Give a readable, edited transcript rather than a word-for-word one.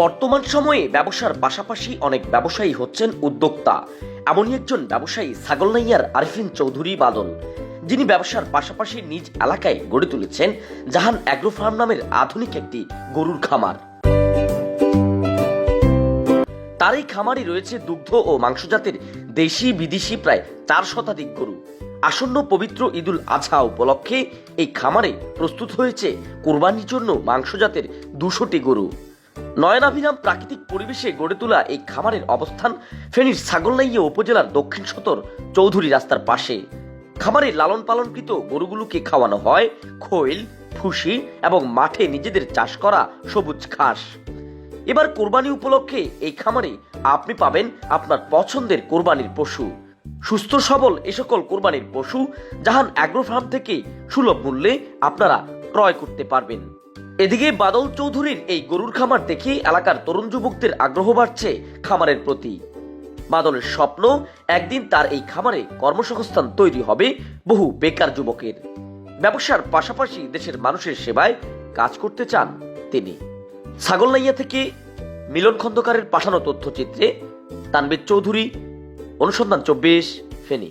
বর্তমান সময়ে ব্যবসার পাশাপাশি অনেক ব্যবসায়ী হচ্ছেন উদ্যোক্তা। এমনই একজন ব্যবসায়ী ছাগলনাইয়ার আরিফিন চৌধুরী বাদল, যিনি ব্যবসার পাশাপাশি নিজ এলাকায় গড়ে তুলেছেন জাহান অ্যাগ্রো ফার্ম নামের আধুনিক একটি গরুর খামার। তার এই খামারে রয়েছে দুগ্ধ ও মাংসজাতের দেশি বিদেশি প্রায় 4 শতাধিক গরু। আসন্ন পবিত্র ঈদুল আজহা উপলক্ষে এই খামারে প্রস্তুত হয়েছে কোরবানির জন্য মাংসজাতের 200টি গরু। নয়নাভিরাম প্রাকৃতিক পরিবেশে গড়ে তোলা এই খামারের অবস্থান ফেনীর ছাগলনাইয়া উপজেলার দক্ষিণ সদর চৌধুরী রাস্তার পাশে। খামারে লালন পালনকৃত গরুগুলোকে খাওয়ানো হয় খৈল, ভুসি এবং মাঠে নিজেদের চাষ করা সবুজ ঘাস। এবার কোরবানি উপলক্ষে এই খামারে আপনি পাবেন আপনার পছন্দের কোরবানির পশু। সুস্থ সবল এ সকল কোরবানির পশু জাহান অ্যাগ্রো ফার্ম থেকে সুলভ মূল্যে আপনারা ক্রয় করতে পারবেন। এদিকে বাদল চৌধুরীর এই গরুর খামার দেখে এলাকার তরুণ যুবকদের আগ্রহ বাড়ছে খামারের প্রতি। বাদলের স্বপ্ন, একদিন তার এই খামারে কর্মসংস্থান তৈরি হবে বহু বেকার যুবকের। ব্যবসার পাশাপাশি দেশের মানুষের সেবায় কাজ করতে চান তিনি। ছাগলনাইয়া থেকে মিলন খন্দকারের পাঠানো তথ্যচিত্রে তানভীর চৌধুরী, অনুসন্ধান 24, ফেনী।